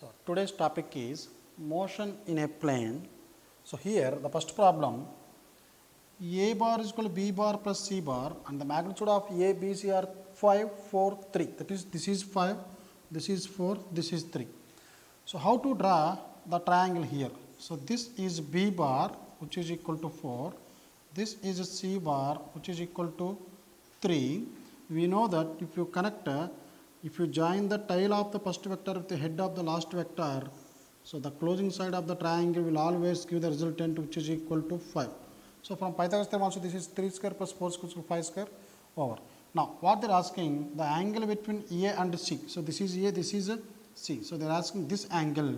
So, today's topic is motion in a plane. So, here the first problem, A bar is equal to B bar plus C bar and the magnitude of A, B, C are 5, 4, 3. That is, this is 5, this is 4, this is 3. So, how to draw the triangle here? So, this is B bar which is equal to 4, this is C bar which is equal to 3. We know that if you connect, if you join the tail of the first vector with the head of the last vector, so the closing side of the triangle will always give the resultant which is equal to 5. So, from Pythagoras theorem also this is 3 square plus 4 square equals to 5 square over. Now, what they are asking, the angle between A and C. So, this is A, this is C. So, they are asking this angle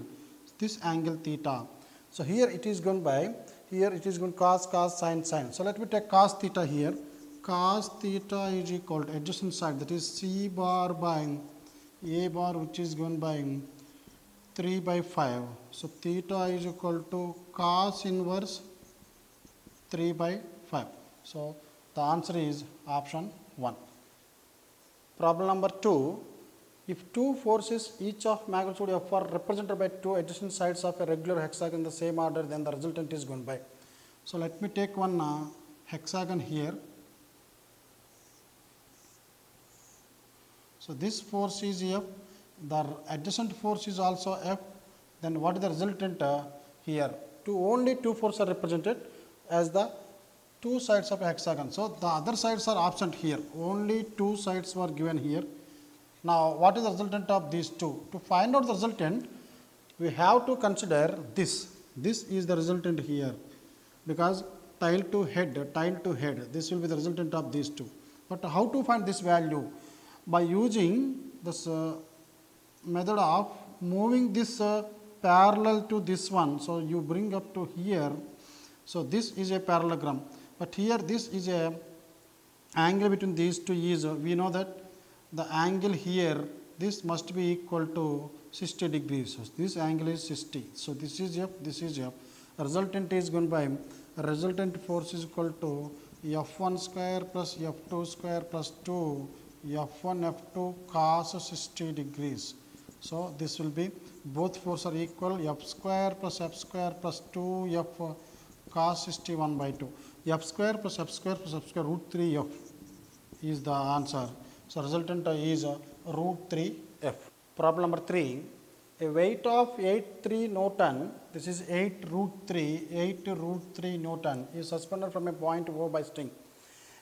theta. So, here it is going by, here it is going cos, sin. So, let me take cos theta here. Cos theta is equal to adjacent side, that is C bar by A bar which is given by 3 by 5. So, theta is equal to cos inverse 3 by 5. So, the answer is option 1. Problem number 2, if two forces each of magnitude f are represented by two adjacent sides of a regular hexagon in the same order, then the resultant is given by. So, let me take one hexagon here. So, this force is F, the adjacent force is also F, then what is the resultant here? Only two forces are represented as the two sides of a hexagon. So, the other sides are absent here, only two sides were given here. Now, what is the resultant of these two? To find out the resultant, we have to consider this. This is the resultant here, because tail to head, this will be the resultant of these two. But how to find this value? By using this method of moving this parallel to this one. So, you bring up to here. So, this is a parallelogram, but here this is a angle between these two is, we know that the angle here, this must be equal to 60 degrees. So, this angle is 60. So, this is F, this is F. Resultant is given by resultant force is equal to F1 square plus F2 square plus 2 F1 F2 cos 60 degrees. So, this will be both forces are equal, F square plus 2 F cos 61 by 2. F square plus F square root 3 F is the answer. So, resultant is root 3 F. Problem number 3, a weight of 8 Newton, this is 8 root 3 Newton is suspended from a point O by string.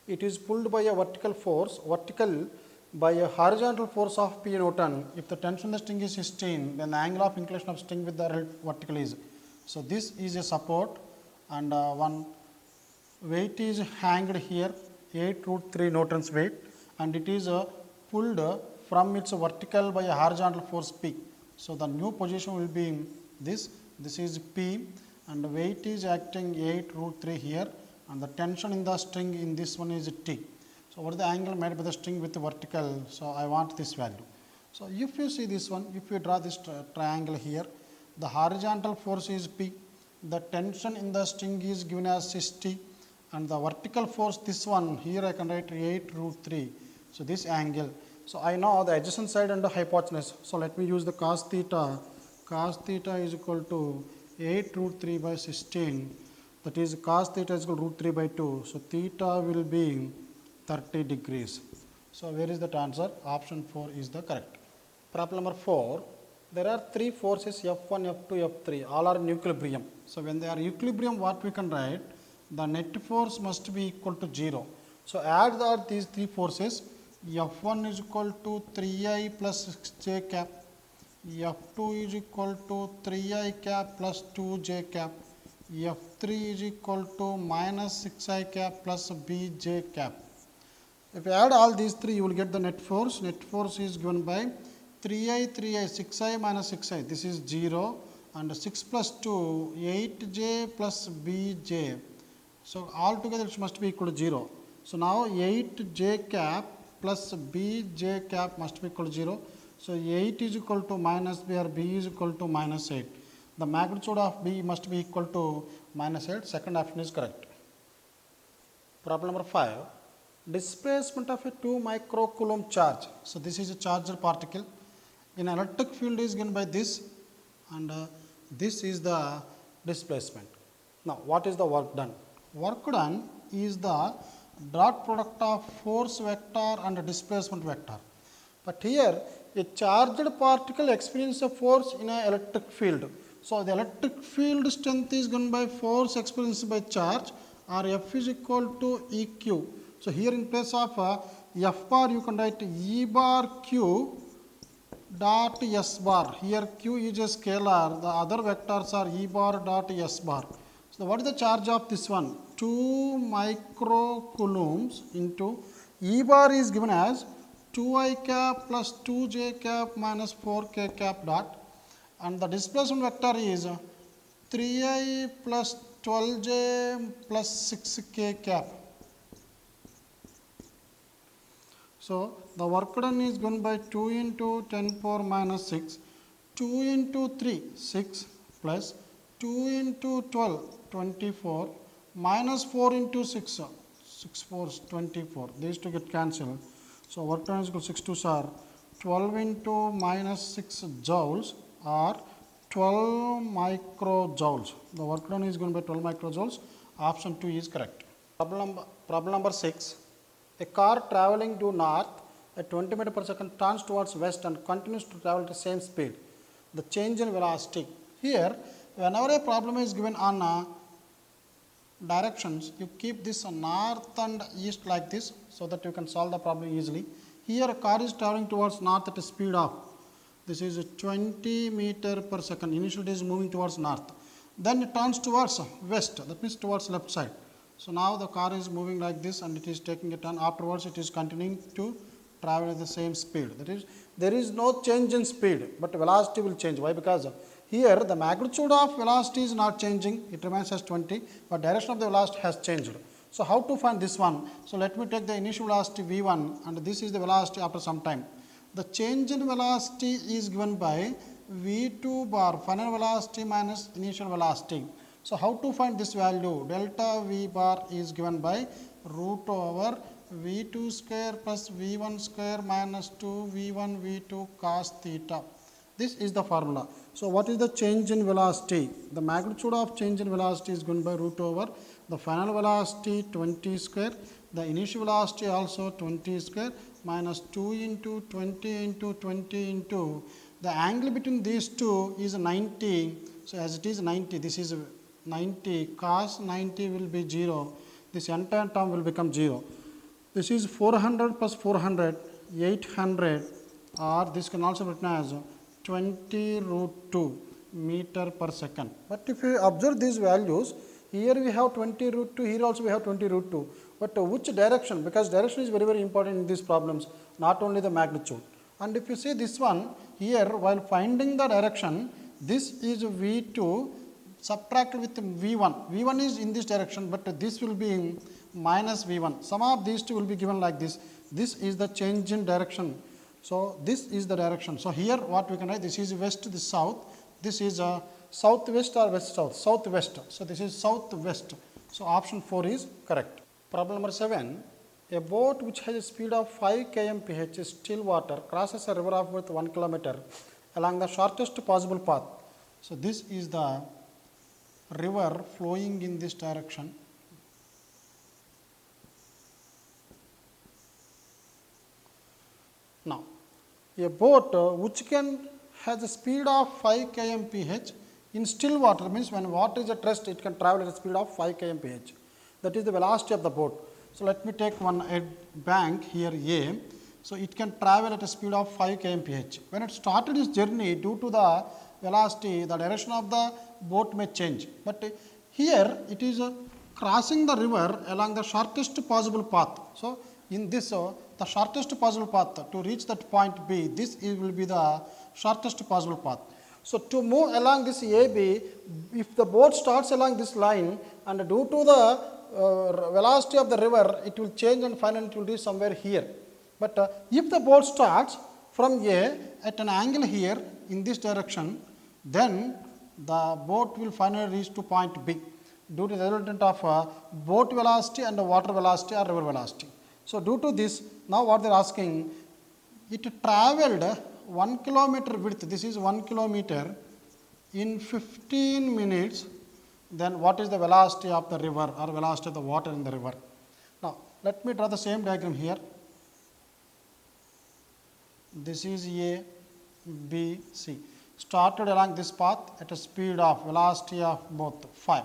It is pulled by a vertical by a horizontal force of P Newton. If the tension of the string is 16, then the angle of inclination of string with the vertical is. So, this is a support and one weight is hanged here, 8 root 3 Newtons weight, and it is pulled from its vertical by a horizontal force P. So, the new position will be this is P and the weight is acting 8 root 3 here, and the tension in the string in this one is T. So, what is the angle made by the string with the vertical? So, I want this value. So, if you see this one, if you draw this triangle here, the horizontal force is P, the tension in the string is given as 60 and the vertical force this one here I can write 8 root 3. So, this angle. So, I know the adjacent side and the hypotenuse. So, let me use the cos theta. Cos theta is equal to 8 root 3 by 16, that is cos theta is equal to root 3 by 2. So, theta will be 30 degrees. So, where is that answer? Option 4 is the correct. Problem number 4, there are three forces F1, F2, F3, all are in equilibrium. So, when they are equilibrium, what we can write? The net force must be equal to 0. So, add these three forces, F1 is equal to 3i plus 6j cap, F2 is equal to 3i cap plus 2j cap, F3 is equal to minus 6i cap plus bj cap. If you add all these three, you will get the net force. Net force is given by 3i, 6i minus 6i, this is 0, and 6 plus 2, 8j plus bj. So, altogether it must be equal to 0. So, now 8j cap plus bj cap must be equal to 0. So, 8 is equal to minus b or b is equal to minus 8. The magnitude of b must be equal to minus 8. Second option is correct. Problem number 5. Displacement of a 2 microcoulomb charge. So, this is a charged particle. In electric field is given by this. and this is the displacement. Now, what is the work done? Work done is the dot product of force vector and displacement vector. But here a charged particle experiences a force in an electric field. So, the electric field strength is given by force experienced by charge, or F is equal to EQ. So, here in place of F bar you can write E bar Q dot S bar. Here Q is a scalar, the other vectors are E bar dot S bar. So, what is the charge of this one? 2 microcoulombs into E bar is given as 2I cap plus 2J cap minus 4K cap dot, and the displacement vector is 3I plus 12J plus 6K cap. So, the work done is given by 2 into 10 power minus 6, 2 into 3 6 plus 2 into 12 24 minus 4 into 6 6 4 24. These two get cancelled. So, work done is equal to 6 2s are 12 into minus 6 joules or 12 microjoules. The work done is given by 12 microjoules. Option 2 is correct. Problem number 6. A car traveling due north at 20 meters per second turns towards west and continues to travel at the same speed. The change in velocity. Here, whenever a problem is given on directions, you keep this north and east like this, so that you can solve the problem easily. Here, a car is traveling towards north at a speed of, this is 20 meters per second. Initially, it is moving towards north. Then it turns towards west, that means towards left side. So, now the car is moving like this and it is taking a turn. Afterwards, it is continuing to travel at the same speed. That is, there is no change in speed, but velocity will change. Why? Because here the magnitude of velocity is not changing, it remains as 20, but direction of the velocity has changed. So, how to find this one? So, let me take the initial velocity v1 and this is the velocity after some time. The change in velocity is given by v2 bar, final velocity minus initial velocity. So, how to find this value? Delta v bar is given by root over v2 square plus v1 square minus 2 v1 v2 cos theta. This is the formula. So, what is the change in velocity? The magnitude of change in velocity is given by root over the final velocity 20 square, the initial velocity also 20 square minus 2 into 20 into 20 into the angle between these two is 90. So, as it is 90, this is 90, cos 90 will be 0, this entire term will become 0. This is 400 plus 400, 800, or this can also be written as 20 root 2 meter per second. But if you observe these values, here we have 20 root 2, here also we have 20 root 2. But which direction? Because direction is very, very important in these problems, not only the magnitude. And if you see this one, here while finding the direction, this is V2 subtracted with V1. V1 is in this direction, but this will be in minus V1. Some of these two will be given like this. This is the change in direction. So, this is the direction. So, here what we can write, this is west, this south, this is southwest or west south, southwest. So, this is southwest. So, option 4 is correct. Problem number 7. A boat which has a speed of 5 kmph in still water crosses a river of width 1 kilometer along the shortest possible path. So, this is the river flowing in this direction. Now, a boat which has a speed of 5 kmph in still water, means when water is at rest, it can travel at a speed of 5 kmph. That is the velocity of the boat. So, let me take one bank here A. So, it can travel at a speed of 5 kmph. When it started its journey, due to the velocity, the direction of the boat may change. But here it is crossing the river along the shortest possible path. So, in this the shortest possible path to reach that point B, this will be the shortest possible path. So, to move along this AB, if the boat starts along this line and due to the velocity of the river, it will change and finally it will reach somewhere here. But if the boat starts from A at an angle here in this direction, then the boat will finally reach to point B due to the resultant of boat velocity and water velocity or river velocity. So, due to this, now what they are asking, it travelled 1 kilometer width, this is 1 kilometer in 15 minutes, then what is the velocity of the river or velocity of the water in the river? Now, let me draw the same diagram here. This is A, B, C. Started along this path at a speed of velocity of both 5,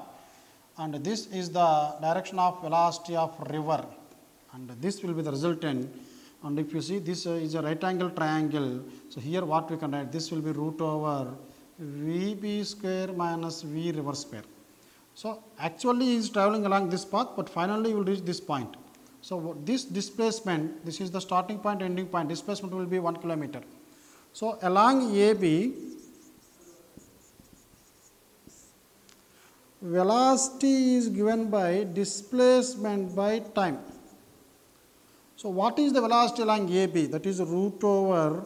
and this is the direction of velocity of river, and this will be the resultant. And if you see, this is a right angle triangle. So, here what we can write, this will be root over VB square minus V river square. So, actually he is traveling along this path, but finally you will reach this point. So, this displacement, this is the starting point, ending point, displacement will be 1 kilometer. So, along AB, velocity is given by displacement by time. So, what is the velocity along AB? That is root over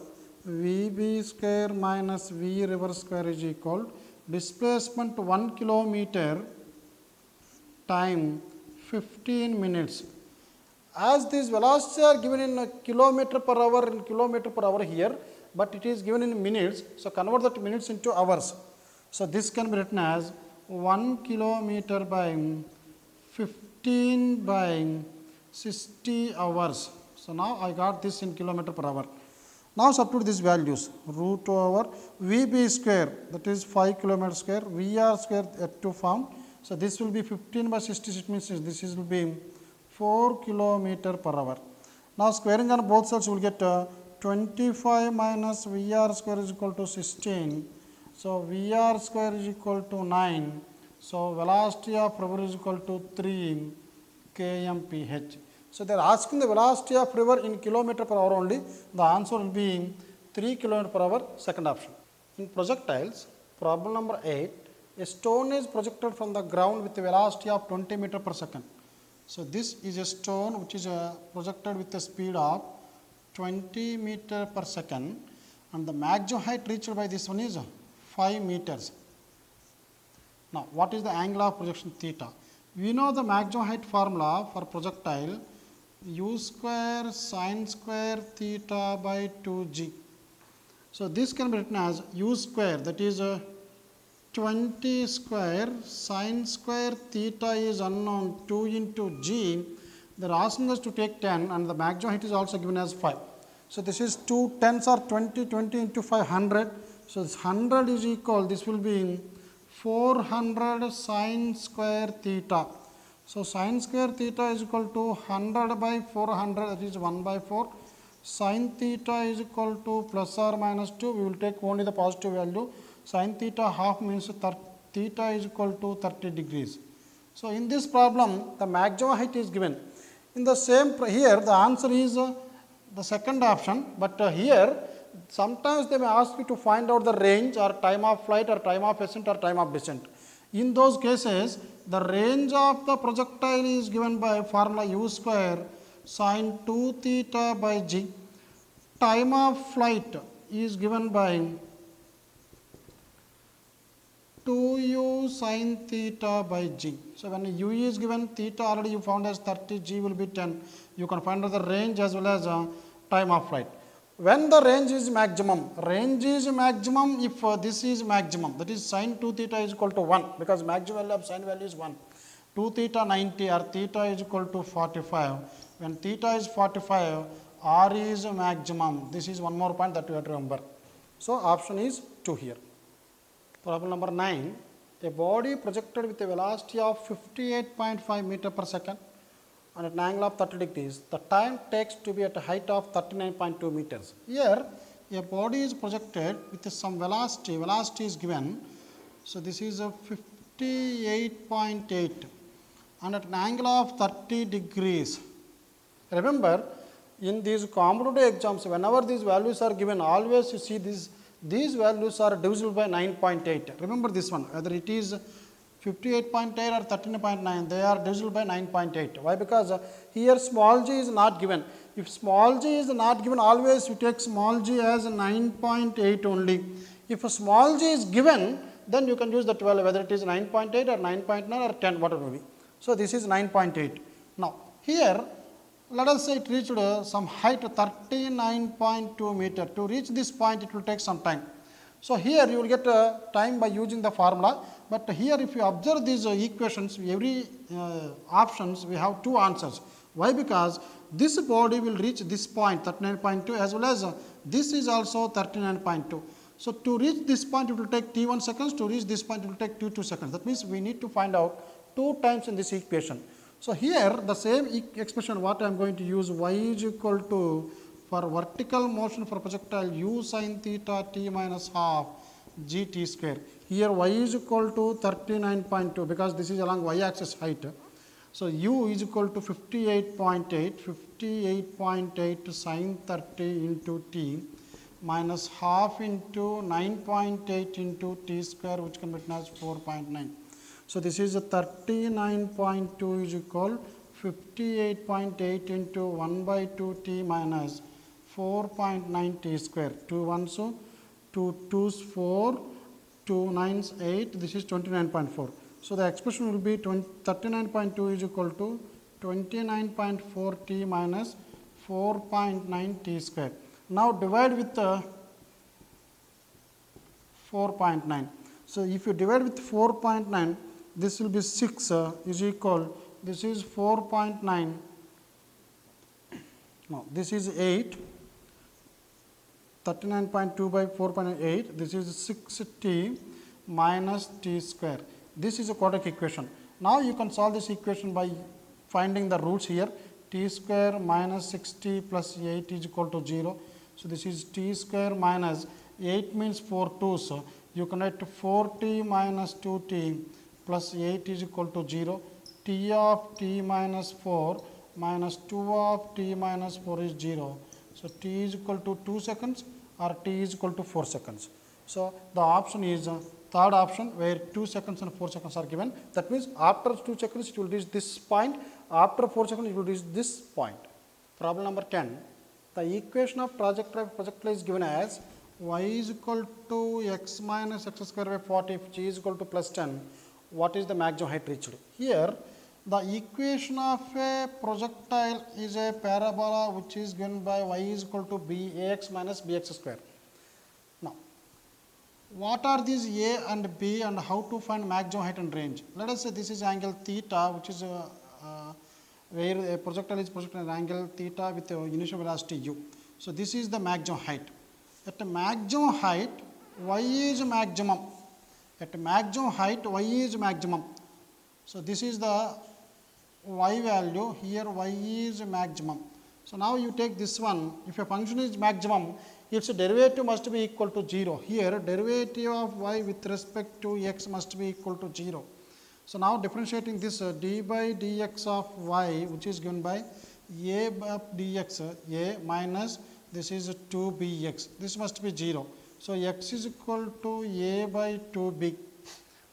VB square minus V river square is equal displacement 1 kilometer time 15 minutes. As these velocities are given in kilometer per hour here, but it is given in minutes. So, convert that minutes into hours. So, this can be written as 1 kilometer by 15 by 60 hours. So, now I got this in kilometer per hour. Now, substitute these values, root over VB square, that is 5 kilometer square, VR square at 2 found. So, this will be 15 by 60, it means this will be 4 kilometer per hour. Now, squaring on both sides, you will get 25 minus VR square is equal to 16. So, VR square is equal to 9. So, velocity of river is equal to 3 kmph. So, they are asking the velocity of river in kilometer per hour only. The answer will be 3 kilometer per hour, second option. In projectiles, problem number 8, a stone is projected from the ground with a velocity of 20 meter per second. So, this is a stone which is projected with a speed of 20 meter per second, and the maximum height reached by this one is 5 meters. Now, what is the angle of projection theta? We know the maximum height formula for projectile, u square sin square theta by 2g. So, this can be written as u square, that is 20 square sin square theta is unknown 2 into g. They are asking us to take 10, and the maximum height is also given as 5. So, this is 2 10s are 20, 20 into 500. So, this 100 is equal, this will be 400 sin square theta. So, sin square theta is equal to 100 by 400, that is 1 by 4. Sin theta is equal to plus or minus 2, we will take only the positive value. Sin theta half means theta is equal to 30 degrees. So, in this problem, the maximum height is given. In the same, here the answer is the second option, but here sometimes they may ask you to find out the range or time of flight or time of ascent or time of descent. In those cases, the range of the projectile is given by formula u square sin 2 theta by g. Time of flight is given by 2u sin theta by g. So, when u is given, theta already you found as 30, g will be 10. You can find out the range as well as time of flight. When the range is maximum if this is maximum, that is sin 2 theta is equal to 1, because maximum value of sin value is 1. 2 theta 90 or theta is equal to 45. When theta is 45, r is maximum. This is one more point that you have to remember. So, option is 2 here. Problem number 9, a body projected with a velocity of 58.5 meter per second and at an angle of 30 degrees, the time takes to be at a height of 39.2 meters. Here, a body is projected with some velocity is given. So, this is a 58.8 and at an angle of 30 degrees. Remember, in these competitive exams, whenever these values are given, always you see these values are divisible by 9.8. Remember this one, whether it is 58.8 or 13.9, they are divisible by 9.8. Why? Because here small g is not given. If small g is not given, always you take small g as 9.8 only. If a small g is given, then you can use the 12, whether it is 9.8 or 9.9 or 10, whatever it may be. So, this is 9.8. Now, here let us say it reached some height 39.2 meter. To reach this point, it will take some time. So, here you will get time by using the formula, but here if you observe these equations, every options we have two answers. Why? Because this body will reach this point 39.2 as well as this is also 39.2. So, to reach this point it will take t1 seconds, to reach this point it will take t2 seconds. That means, we need to find out 2 times in this equation. So, here the same expression what I am going to use, y is equal to, for vertical motion for projectile, u sin theta t minus half g t square. Here y is equal to 39.2 because this is along y axis height. So, u is equal to 58.8 sin 30 into t minus half into 9.8 into t square, which can be written as 4.9. So, this is a 39.2 is equal 58.8 into 1 by 2 t minus 4.9 t square. 2 ones, 2 2s 4, 2 9s 8, this is 29.4. So, the expression will be 39.2 is equal to 29.4 t minus 4.9 t square. Now, divide with 4.9. So, if you divide with 4.9, this will be 6 is equal, this is 4.9, no, this is 8, 39.2 by 4.8, this is 6 t minus t square. This is a quadratic equation. Now, you can solve this equation by finding the roots here, t square minus 6t plus 8 is equal to 0. So, this is t square minus 8 means 4 2's. So, you can write 4t minus 2t plus 8 is equal to 0. T of t minus 4 minus 2 of t minus 4 is 0. So, t is equal to 2 seconds or t is equal to 4 seconds. So, the option is third option where 2 seconds and 4 seconds are given. That means, after 2 seconds it will reach this point, after 4 seconds it will reach this point. Problem number 10. The equation of trajectory of projectile is given as y is equal to x minus x square by 40 if g is equal to plus 10. What is the maximum height reached? Here, the equation of a projectile is a parabola which is given by y is equal to bx minus bx square. Now, what are these a and b and how to find maximum height and range? Let us say this is angle theta, which is where a projectile is projected at angle theta with initial velocity u. So, this is the maximum height. At the maximum height, y is maximum. At maximum height, y is maximum. So, this is the y value, here y is maximum. So, now you take this one, if a function is maximum, its derivative must be equal to 0. Here, derivative of y with respect to x must be equal to 0. So, now differentiating this d by dx of y, which is given by a of dx, a minus this is 2bx, this must be 0. So, x is equal to a by 2b.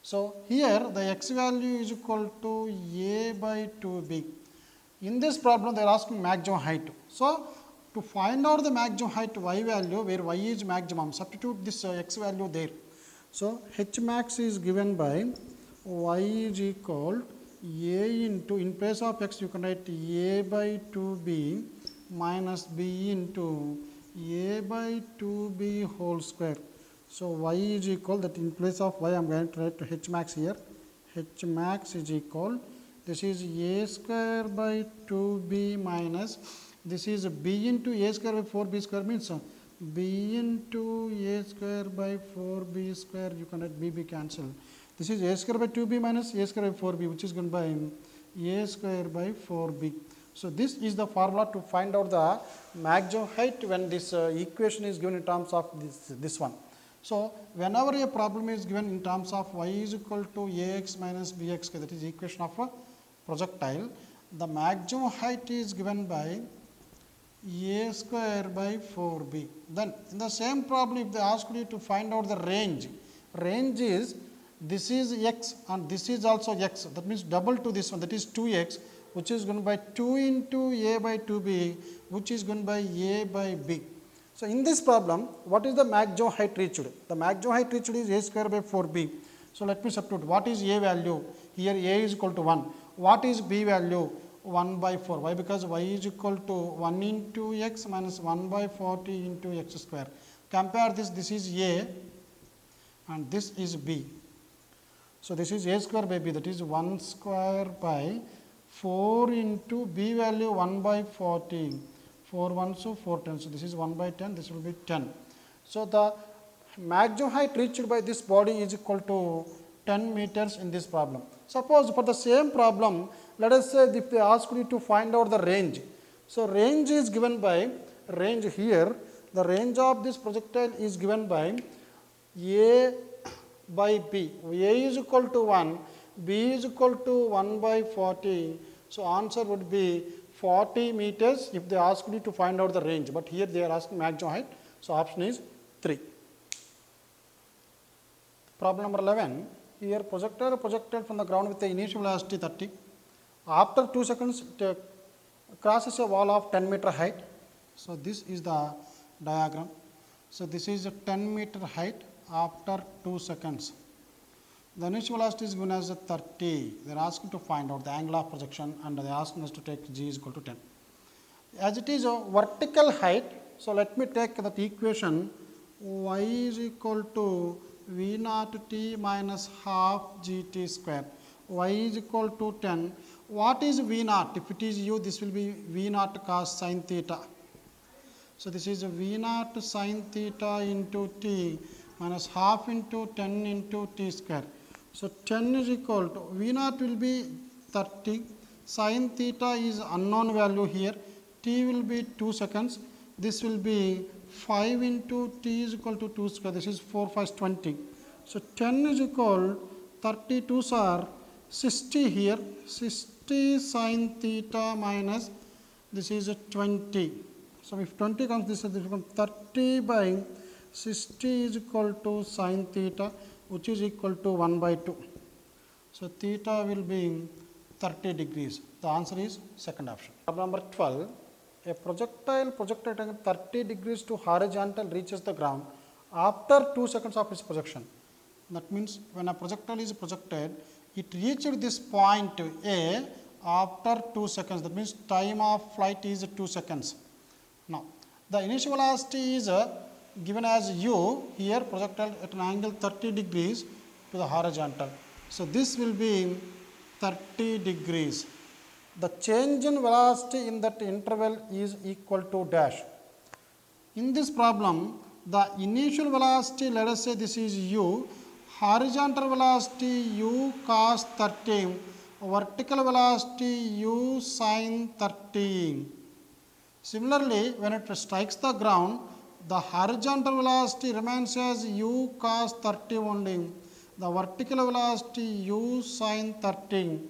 So, here the x value is equal to a by 2b. In this problem, they are asking maximum height. So, to find out the maximum height y value, where y is maximum, substitute this x value there. So, h max is given by y is equal a into, in place of x you can write a by 2b minus b into a by 2b whole square. So, y is equal, that in place of y I am going to write h max here, h max is equal, this is a square by 2b minus, this is b into a square by 4b square means b into a square by 4b square, you can write b cancel. This is a square by 2b minus a square by 4b, which is given by a square by 4b. So, this is the formula to find out the maximum height when this equation is given in terms of this one. So, whenever a problem is given in terms of y is equal to ax minus bx, that is equation of a projectile, the maximum height is given by a square by 4b. Then, in the same problem, if they ask you to find out the range, range is this is x and this is also x, that means double to this one, that is 2x, which is given by 2 into a by 2b, which is given by a by b. So, in this problem, what is the maximum height reached? The maximum height reached is a square by 4b. So, let me substitute. What is a value? Here a is equal to 1. What is b value? 1 by 4. Why? Because y is equal to 1 into x minus 1 by 40 into x square. Compare this, this is a, and this is b. So, this is a square by b, that is 1 square by 4 into b value 1 by 40, 4 1 so 4 10. So, this is 1 by 10, this will be 10. So, the maximum height reached by this body is equal to 10 meters in this problem. Suppose for the same problem, let us say if they ask you to find out the range. So, range is given by range here, the range of this projectile is given by a by b. A is equal to 1, b is equal to 1 by 40. So, answer would be 40 meters if they ask you to find out the range, but here they are asking maximum height. So, option is 3. Problem number 11, here projectile projected from the ground with the initial velocity 30. After 2 seconds, it crosses a wall of 10 meter height. So, this is the diagram. So, this is a 10 meter height after 2 seconds. The initial velocity is given as a 30. They are asking to find out the angle of projection and they are asking us to take g is equal to 10. As it is a vertical height, so let me take that equation y is equal to v naught t minus half gt square. Y is equal to 10. What is v naught? If it is u, this will be v naught cos sin theta. So, this is v naught sin theta into t minus half into 10 into t square. So, 10 is equal to v naught will be 30, sin theta is unknown value here, t will be 2 seconds, this will be 5 into t is equal to 2 square, this is 4 5 20. So, 10 is equal 32s are 60 here, 60 sin theta minus this is a 20. So, if 20 comes, this will become 30 by 60 is equal to sin theta, which is equal to 1 by 2. So, theta will be 30 degrees. The answer is second option. Problem number 12, a projectile projected at 30 degrees to horizontal reaches the ground after 2 seconds of its projection. That means, when a projectile is projected, it reached this point A after 2 seconds. That means, time of flight is 2 seconds. Now, the initial velocity is given as u, here projectile at an angle 30 degrees to the horizontal. So, this will be 30 degrees. The change in velocity in that interval is equal to dash. In this problem, the initial velocity, let us say this is u, horizontal velocity u cos 30, vertical velocity u sin 30. Similarly, when it strikes the ground, the horizontal velocity remains as u cos 30 only, the vertical velocity u sin 30.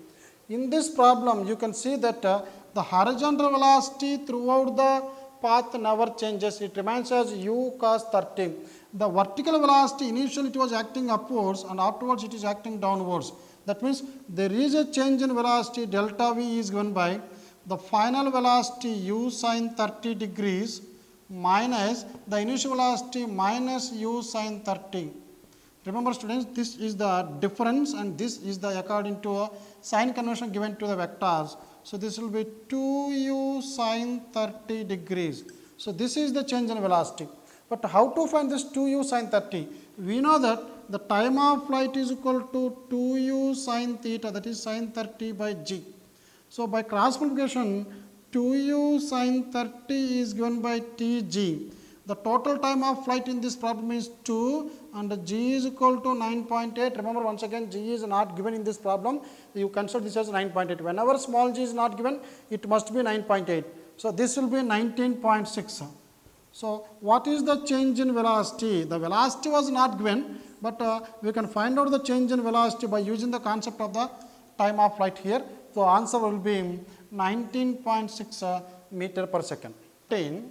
In this problem, you can see that the horizontal velocity throughout the path never changes, it remains as u cos 30. The vertical velocity, initially it was acting upwards and afterwards it is acting downwards. That means, there is a change in velocity, delta v is given by the final velocity u sin 30 degrees minus the initial velocity minus u sin 30. Remember students, this is the difference and this is the according to a sign convention given to the vectors. So, this will be 2u sin 30 degrees. So, this is the change in velocity. But how to find this 2u sin 30? We know that the time of flight is equal to 2u sin theta, that is sin 30 by g. So, by cross multiplication, 2u sin 30 is given by tg. The total time of flight in this problem is 2 and g is equal to 9.8. Remember once again, g is not given in this problem. You consider this as 9.8. Whenever small g is not given, it must be 9.8. So, this will be 19.6. So, what is the change in velocity? The velocity was not given, but we can find out the change in velocity by using the concept of the time of flight here. So, answer will be 19.6 meter per second. 10.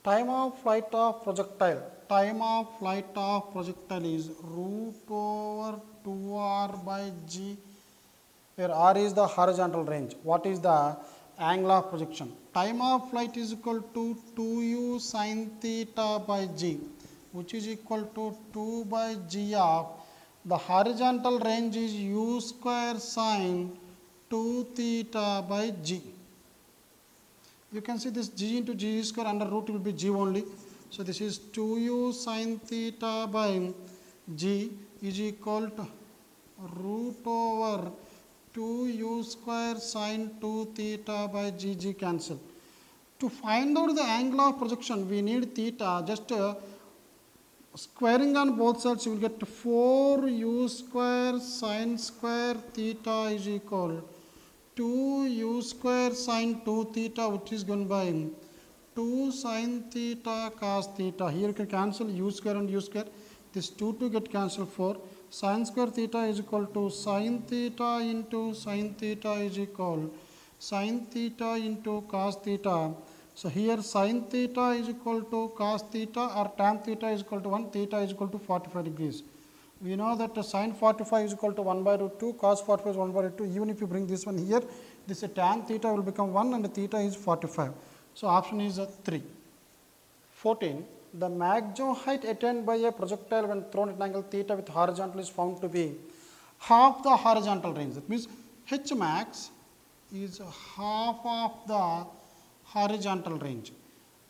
Time of flight of projectile. Time of flight of projectile is root over 2r by g, where r is the horizontal range. What is the angle of projection? Time of flight is equal to 2u sin theta by g, which is equal to 2 by g of the horizontal range is u square sin 2 theta by g. You can see this g into g square under root will be g only. So, this is 2u sin theta by g is equal to root over 2u square sine 2 theta by g cancel. To find out the angle of projection, we need theta. Just squaring on both sides, you will get 4u square sine square theta is equal 2u square sine 2 theta, which is given by 2 sine theta cos theta. Here you can cancel u square and u square. This 2 get cancelled. 4 sine square theta is equal to sine theta into sine theta is equal sine theta into cos theta. So here sine theta is equal to cos theta or tan theta is equal to 1, theta is equal to 45 degrees. We know that sine 45 is equal to 1 by root 2, cos 45 is 1 by root 2. Even if you bring this one here, this tan theta will become 1 and theta is 45. So option is 3. 14. The maximum height attained by a projectile when thrown at an angle theta with horizontal is found to be half the horizontal range. That means h max is half of the horizontal range.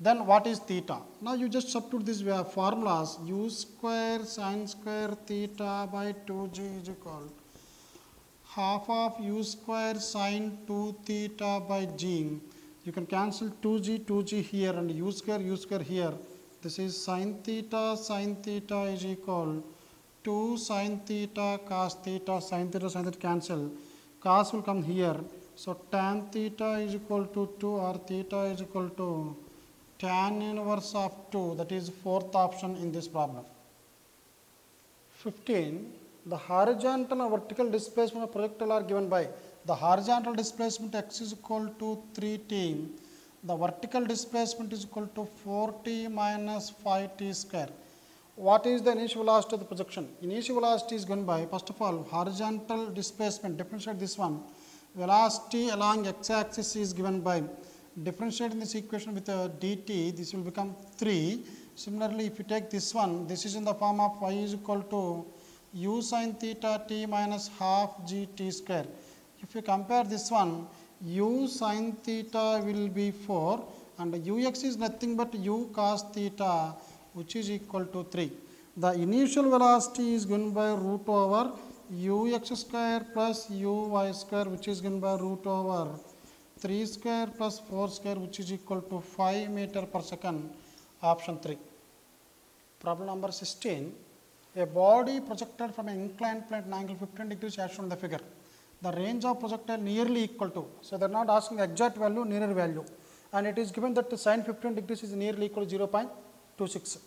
Then what is theta? Now you just substitute these formulas. U square sine square theta by 2g is equal half of u square sine 2 theta by g. You can cancel 2g here and u square here. This is sine theta is equal 2 sine theta cos theta, sine theta cancel. Cos will come here. So tan theta is equal to 2 or theta is equal to tan inverse of 2. That is fourth option in this problem. 15. The horizontal and vertical displacement of projectile are given by the horizontal displacement x is equal to 3t. The vertical displacement is equal to 4t minus 5t square. What is the initial velocity of the projection? Initial velocity is given by, first of all, horizontal displacement. Differentiate this one. Velocity along x-axis is given by, differentiating this equation with dt, this will become 3. Similarly, if you take this one, this is in the form of y is equal to u sin theta t minus half gt square. If you compare this one, u sin theta will be 4 and ux is nothing but u cos theta, which is equal to 3. The initial velocity is given by root over ux square plus uy square, which is given by root over 3 square plus 4 square, which is equal to 5 meter per second. Option 3. Problem number 16. A body projected from an inclined plane at an angle 15 degrees as shown in the figure. The range of projectile nearly equal to, so they are not asking exact value, nearer value, and it is given that the sine 15 degrees is nearly equal to 0.26.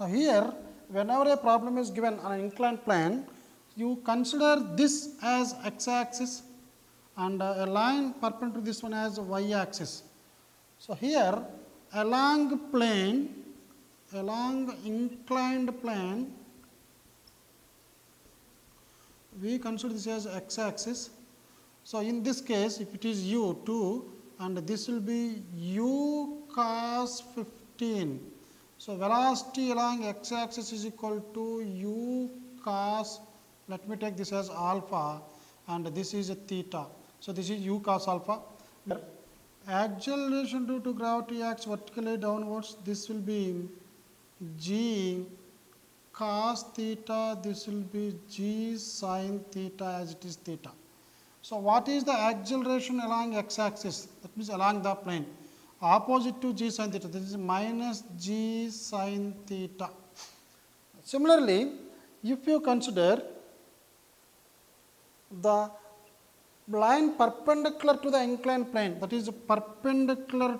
Now here, whenever a problem is given on an inclined plane, you consider this as x-axis and a line perpendicular to this one as y-axis. So here, along inclined plane, we consider this as x-axis. So in this case, if it is u2 and this will be u cos 15. So velocity along x-axis is equal to u cos, let me take this as alpha and this is a theta. So this is u cos alpha. Acceleration due to gravity acts vertically downwards. This will be g cos theta, this will be g sin theta as it is theta. So what is the acceleration along x-axis? That means along the plane. Opposite to g sin theta, this is minus g sin theta. Similarly, if you consider the line perpendicular to the inclined plane, that is perpendicular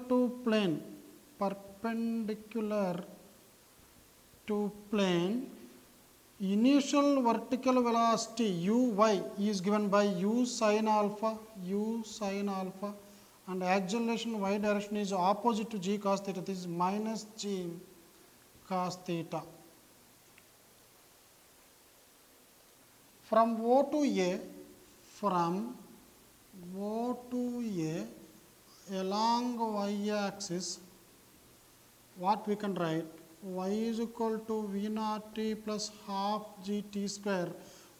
to plane, initial vertical velocity uy is given by u sin alpha, and acceleration y direction is opposite to g cos theta, this is minus g cos theta. From O to A, along y-axis, what we can write? Y is equal to V naught t plus half gt square.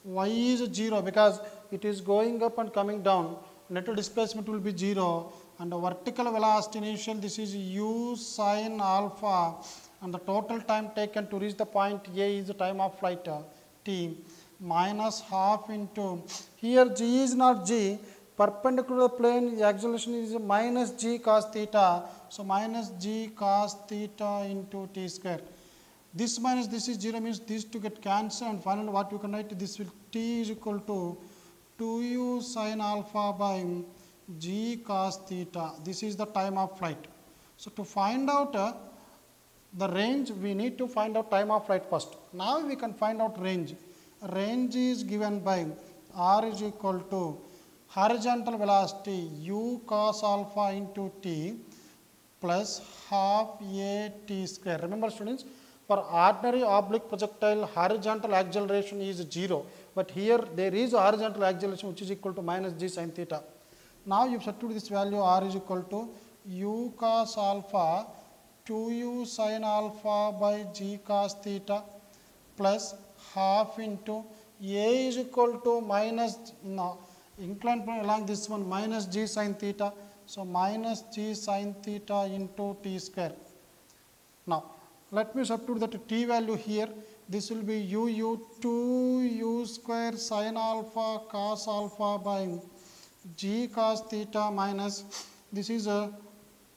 Y is 0 because it is going up and coming down. Net displacement will be 0 and the vertical velocity initial, this is u sin alpha, and the total time taken to reach the point A is the time of flight t minus half into, here g is not g, perpendicular plane acceleration is minus g cos theta. So, minus g cos theta into t square. This minus this is 0 means these two get cancelled, and finally what you can write, this will t is equal to 2u sin alpha by g cos theta. This is the time of flight. So, to find out the range, we need to find out time of flight first. Now, we can find out range. Range is given by r is equal to horizontal velocity u cos alpha into t plus half a t square. Remember students, for ordinary oblique projectile horizontal acceleration is 0, but here there is horizontal acceleration which is equal to minus g sin theta. Now, you substitute this value r is equal to u cos alpha 2u sin alpha by g cos theta plus half into a is equal to minus, inclined plane along this one, minus g sin theta. So, minus g sin theta into t square. Now, let me substitute that t value here. This will be u 2u square sin alpha cos alpha by g cos theta minus, this is a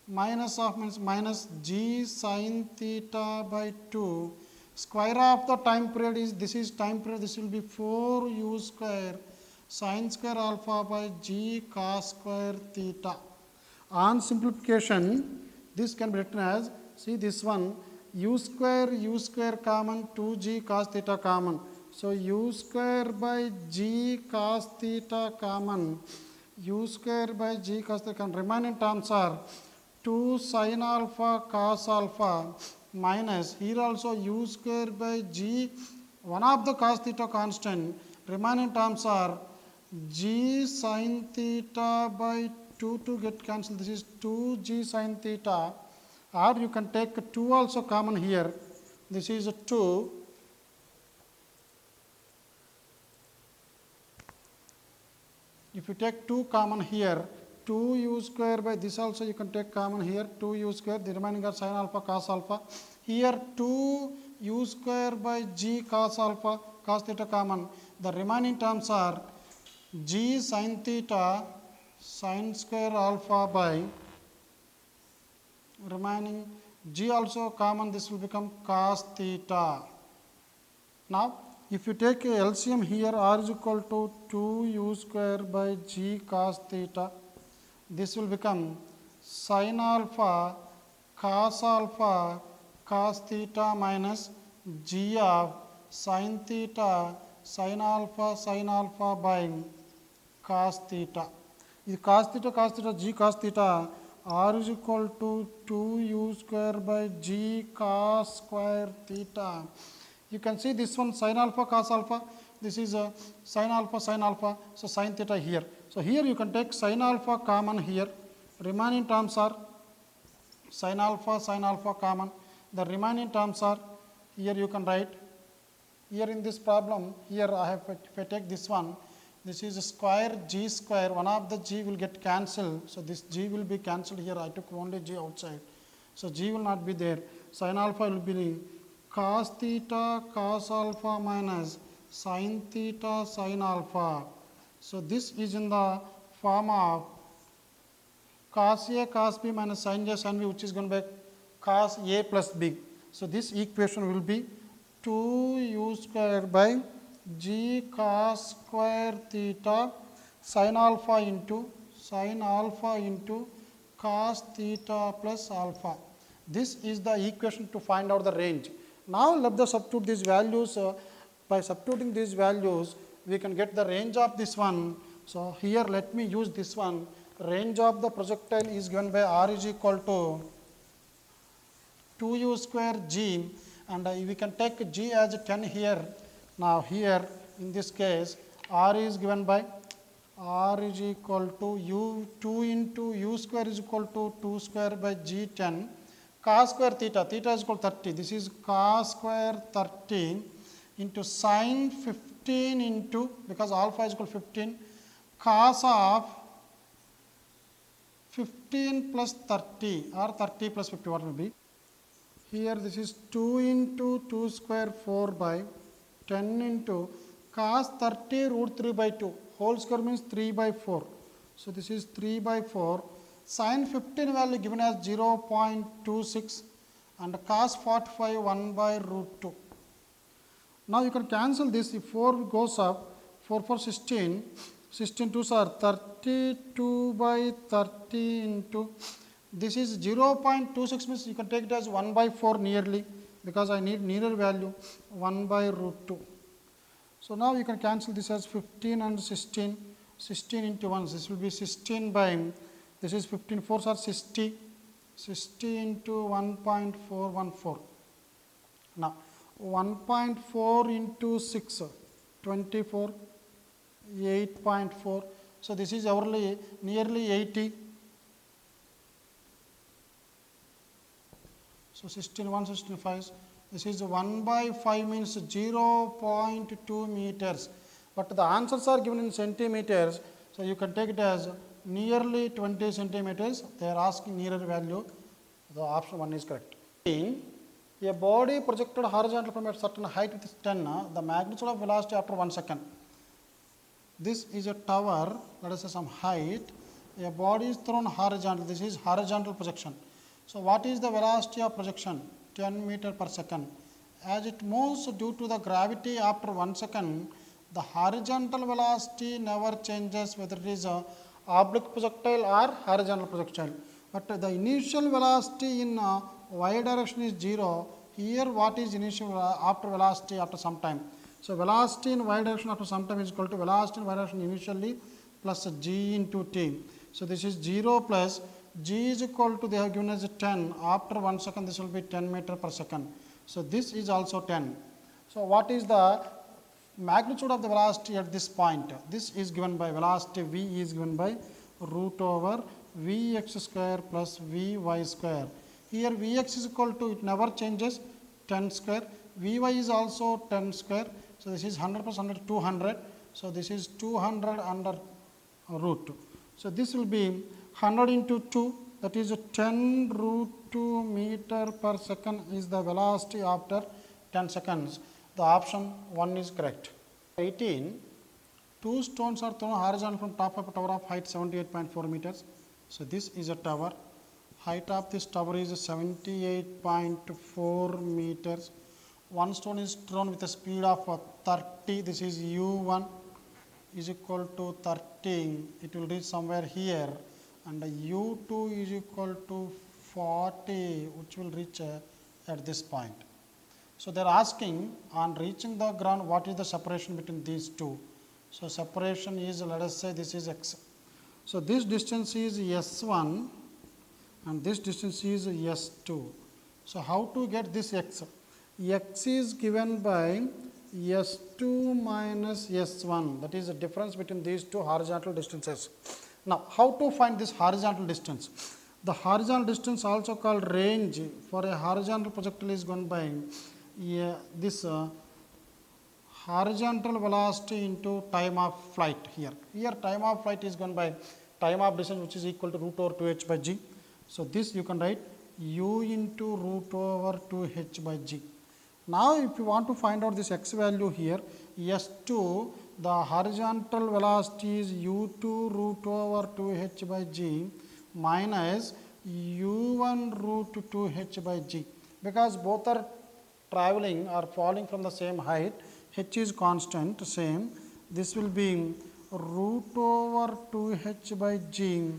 minus of means minus g sin theta by 2. Square of the time period is, this is time period, this will be 4u square sin square alpha by g cos square theta. On simplification, this can be written as, see this one, u square common, 2g cos theta common. So, u square by g cos theta common, u square by g cos theta common. Remaining terms are 2 sin alpha cos alpha minus, here also u square by g, one of the cos theta constant. Remaining terms are g sin theta by 2 to get cancelled. This is 2g sin theta, or you can take 2 also common here. This is 2. If you take 2 common here, 2u square by this also you can take common here, 2u square, the remaining are sin alpha cos alpha. Here 2u square by g cos alpha cos theta common. The remaining terms are g sin theta sin square alpha by, remaining g also common, this will become cos theta. Now, if you take a LCM here, r is equal to 2u square by g cos theta, this will become sin alpha cos theta minus g of sin theta sin alpha by cos theta. This cos theta, g cos theta, r is equal to 2u square by g cos square theta. You can see this one sin alpha cos alpha, this is a sin alpha, so sin theta here. So, here you can take sin alpha common here, remaining terms are sin alpha common, the remaining terms are, here you can write, here in this problem, here I have, if I take this one, this is a square g square, one of the g will get cancelled. So, this g will be cancelled here, I took only g outside. So, g will not be there, sin alpha will be cos theta cos alpha minus sin theta sin alpha. So, this is in the form of cos a cos b minus sin a sin b, which is going to be cos a plus b. So, this equation will be 2u square by g cos square theta sin alpha into cos theta plus alpha. This is the equation to find out the range. Now, let us substitute these values. By substituting these values, we can get the range of this one. So, here let me use this one. Range of the projectile is given by r is equal to 2u square g, and we can take g as 10 here. Now, here in this case, r is given by, r is equal to u 2 into u square is equal to 2 square by g 10 cos square theta, theta is equal to 30, this is cos square 30 into sin 15 into, because alpha is equal to 15, cos of 15 plus 30 or 30 plus 50, what will be? Here this is 2 into 2 square 4 by 10 into cos 30 root 3 by 2. Whole square means 3 by 4. So this is 3 by 4. Sin 15 value given as 0.26 and cos 45 1 by root 2. Now you can cancel this. If 4 goes up, 4 for 16, 16 2s are 32 by 30 into, this is 0.26 means you can take it as 1 by 4 nearly, because I need nearer value, 1 by root 2. So now you can cancel this as 15 and 16, 16 into 1, this will be 16 by, this is 15 4s are 60, 60 into 1.414. Now 1.4 into 6, 24, 8.4. So this is nearly 80. So 16 1, 16 5. This is 1 by 5 means 0.2 meters. But the answers are given in centimeters. So you can take it as nearly 20 centimeters. They are asking nearer value. The option 1 is correct. A body projected horizontal from a certain height with 10, the magnitude of velocity after 1 second. This is a tower, let us say some height. A body is thrown horizontal. This is horizontal projection. So what is the velocity of projection? 10 meter per second. As it moves due to the gravity after 1 second, the horizontal velocity never changes whether it is a oblique projectile or horizontal projectile. But the initial velocity in y direction is 0. Here what is initial after velocity after some time? So velocity in y direction after some time is equal to velocity in y direction initially plus g into t. So this is 0 plus g is equal to, they have given us 10. After 1 second this will be 10 meter per second. So this is also 10. So what is the magnitude of the velocity at this point? This is given by velocity v is given by root over vx square plus vy square. Here vx is equal to, it never changes, 10 square. Vy is also 10 square. So this is 100 plus 100, 200. So this is 200 under root 2. So this will be 100 into 2, that is 10 root 2 meter per second is the velocity after 10 seconds. The option 1 is correct. 18, 2 stones are thrown horizontal from top of a tower of height 78.4 meters. So this is a tower. Height of this tower is 78.4 meters. One stone is thrown with a speed of 30. This is u1 is equal to 30. It will reach somewhere here. And u2 is equal to 40, which will reach at this point. So they are asking, on reaching the ground, what is the separation between these two? So separation is, let us say this is x. So this distance is s1 and this distance is s2. So how to get this x? X is given by s2 minus s1, that is the difference between these two horizontal distances. Now how to find this horizontal distance? The horizontal distance, also called range, for a horizontal projectile is given by this horizontal velocity into time of flight here. Here time of flight is given by time of descent, which is equal to root over 2h by g. So this you can write u into root over 2h by g. Now if you want to find out this x value here, s2, the horizontal velocity is u2 root over 2h by g minus u1 root 2h by g. Because both are traveling or falling from the same height, h is constant, same. This will be root over 2h by g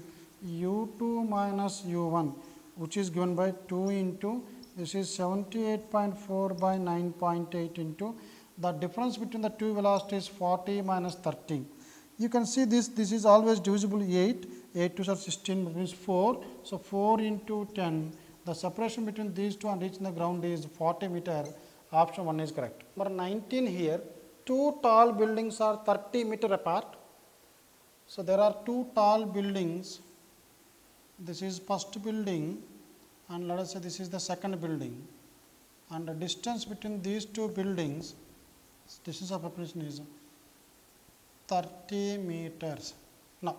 u2 minus u1, which is given by 2 into, this is 78.4 by 9.8 into, the difference between the two velocities 40 minus 30. You can see this is always divisible 8, 8 2s are 16, means 4. So 4 into 10, the separation between these two and reaching the ground is 40 meter. Option 1 is correct. Number 19 here, two tall buildings are 30 meter apart. So there are two tall buildings. This is first building and let us say this is the second building, and the distance between these two buildings, distance of separation is 30 meters. Now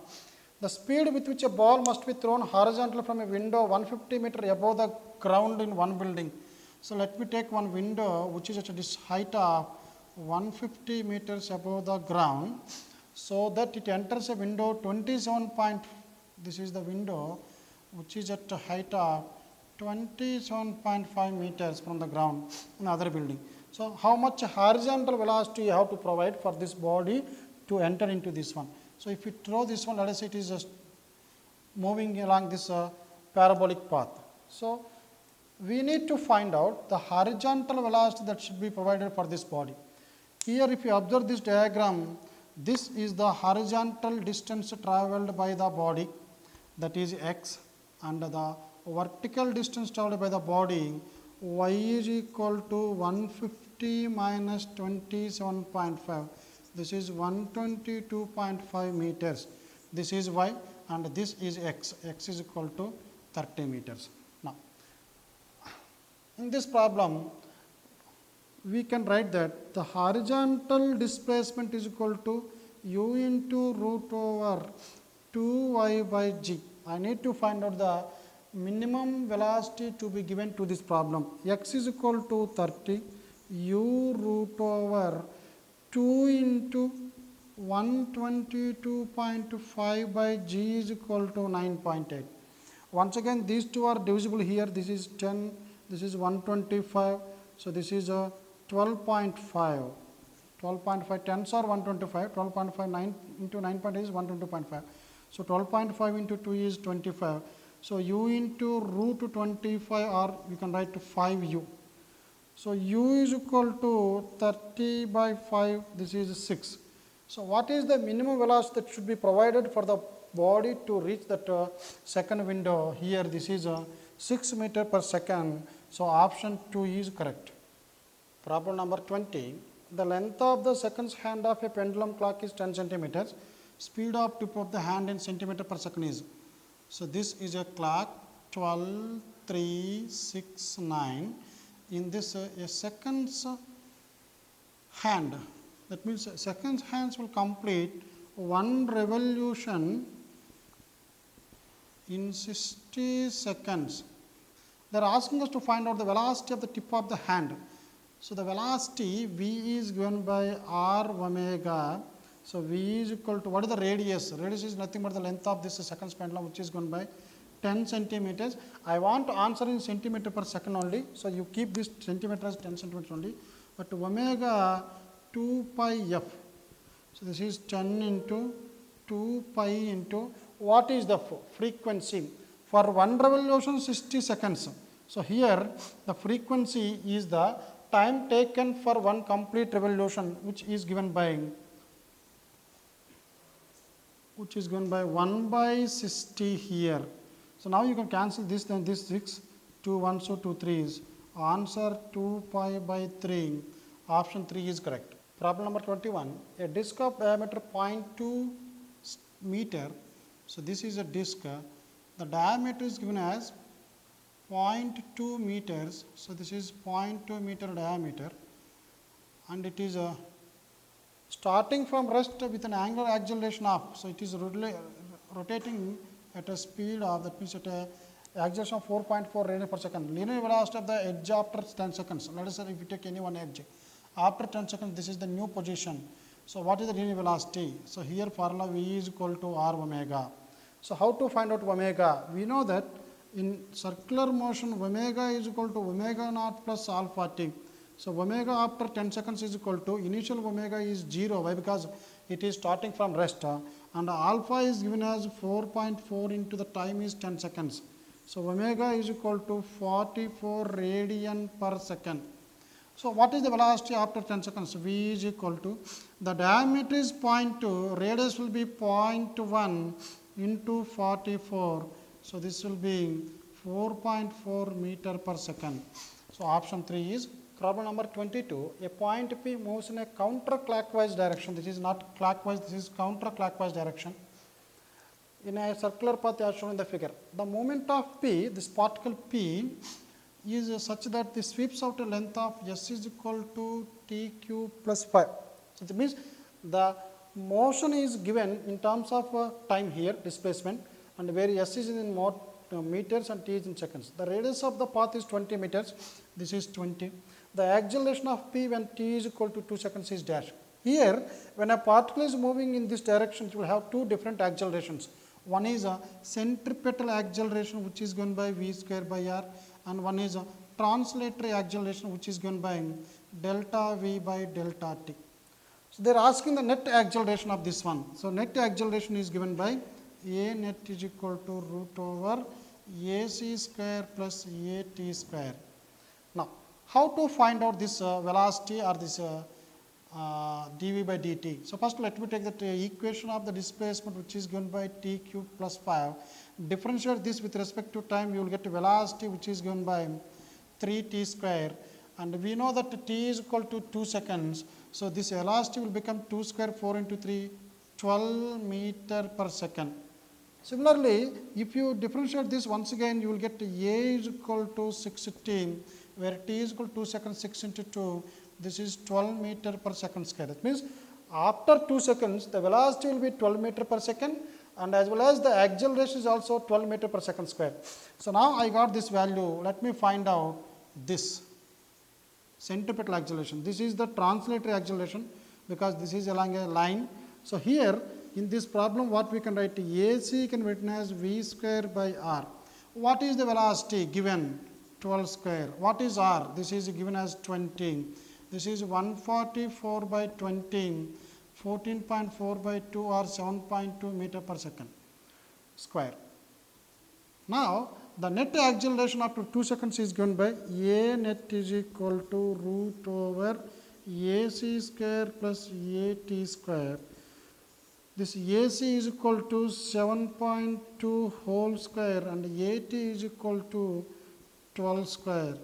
the speed with which a ball must be thrown horizontal from a window 150 meter above the ground in one building. So let me take one window which is at this height of 150 meters above the ground, so that it enters a window 27 point, this is the window which is at a height of 27.5 meters from the ground in other building. So, how much horizontal velocity you have to provide for this body to enter into this one. So, if you throw this one, let us say it is just moving along this parabolic path. So, we need to find out the horizontal velocity that should be provided for this body. Here, if you observe this diagram, this is the horizontal distance travelled by the body, that is x, and the vertical distance travelled by the body y is equal to 150 minus 27.5. This is 122.5 meters. This is y and this is x. X is equal to 30 meters. Now, in this problem, we can write that the horizontal displacement is equal to u into root over 2y by g. I need to find out the minimum velocity to be given to this problem. X is equal to 30, u root over 2 into 122.5 by g is equal to 9.8. Once again, these two are divisible here. This is 10, this is 125. So, this is a 12.5. 12.5 tens are 125, 12.5 9 into 9.8 is 122.5. So, 12.5 into 2 is 25. So, u into root 25, or you can write to 5u. So, u is equal to 30 by 5, this is 6. So, what is the minimum velocity that should be provided for the body to reach that second window? Here this is 6 meter per second. So, option 2 is correct. Problem number 20. The length of the seconds hand of a pendulum clock is 10 centimeters. Speed of tip of the hand in centimeter per second is. So, this is a clock 12, 3, 6, 9. In this a seconds hand, that means seconds hands will complete one revolution in 60 seconds. They are asking us to find out the velocity of the tip of the hand. So, the velocity v is given by r omega. So, v is equal to, what is the radius? Radius is nothing but the length of this seconds pendulum, which is given by 10 centimeters. I want to answer in centimeter per second only. So, you keep this centimeter as 10 centimeters only, but omega 2 pi f. So, this is 10 into 2 pi into, what is the frequency? For one revolution 60 seconds. So, here the frequency is the time taken for one complete revolution, which is given by 1 by 60 here. So, now you can cancel this, then this 6, 2 1, so 2 3s. Answer 2 pi by 3. Option 3 is correct. Problem number 21. A disc of diameter 0.2 meter. So, this is a disc. The diameter is given as 0.2 meters. So, this is 0.2 meter diameter, and it is starting from rest with an angular acceleration of. So, it is rotating at a speed of, that means at a acceleration of 4.4 radians per second. Linear velocity of the edge after 10 seconds. Let us say if you take any one edge, after 10 seconds this is the new position. So, what is the linear velocity? So, here formula v is equal to r omega. So, how to find out omega? We know that in circular motion omega is equal to omega naught plus alpha t. So, omega after 10 seconds is equal to, initial omega is 0. Why? Because it is starting from rest, and alpha is given as 4.4 into the time is 10 seconds. So, omega is equal to 44 radian per second. So, what is the velocity after 10 seconds? V is equal to, the diameter is 0.2, radius will be 0.1 into 44. So, this will be 4.4 meter per second. So, option 3 is. Problem number 22. A point P moves in a counterclockwise direction. This is not clockwise, this is counterclockwise direction in a circular path as shown in the figure. The moment of P, this particle P, is such that this sweeps out a length of s is equal to t cube plus 5. So, that means the motion is given in terms of time here, displacement, and where s is in more meters and t is in seconds. The radius of the path is 20 meters, this is 20. the acceleration of p when t is equal to 2 seconds is dash. Here, when a particle is moving in this direction, it will have two different accelerations. One is a centripetal acceleration, which is given by v square by r, and one is a translatory acceleration, which is given by delta v by delta t. So, they are asking the net acceleration of this one. So, net acceleration is given by a net is equal to root over ac square plus at square. Now, how to find out this velocity or this dv by dt? So, first let me take that equation of the displacement, which is given by t cube plus 5. Differentiate this with respect to time, you will get velocity, which is given by 3t square, and we know that t is equal to 2 seconds. So, this velocity will become 2 square 4 into 3, 12 meter per second. Similarly, if you differentiate this once again, you will get a is equal to 16, where t is equal to 2 seconds, 6 into 2, this is 12 meter per second square. That means, after 2 seconds, the velocity will be 12 meter per second, and as well as the acceleration is also 12 meter per second square. So, now I got this value. Let me find out this centripetal acceleration. This is the translatory acceleration, because this is along a line. So, here in this problem, what we can write, AC can be written as v square by r. What is the velocity given? 12 square. What is r? This is given as 20. This is 144 by 20, 14.4 by 2 or 7.2 meter per second square. Now, the net acceleration after 2 seconds is given by a net is equal to root over ac square plus at square. This AC is equal to 7.2 whole square and AT is equal to 12 square.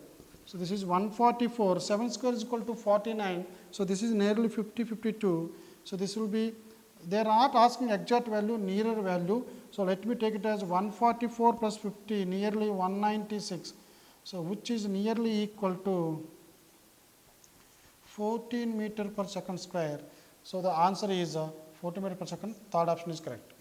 So, this is 144, 7 square is equal to 49. So, this is nearly 50, 52. So, this will be, they are not asking exact value, nearer value. So, let me take it as 144 plus 50, nearly 196. So, which is nearly equal to 14 meter per second square. So, the answer is 14 meter per second. Third option is correct.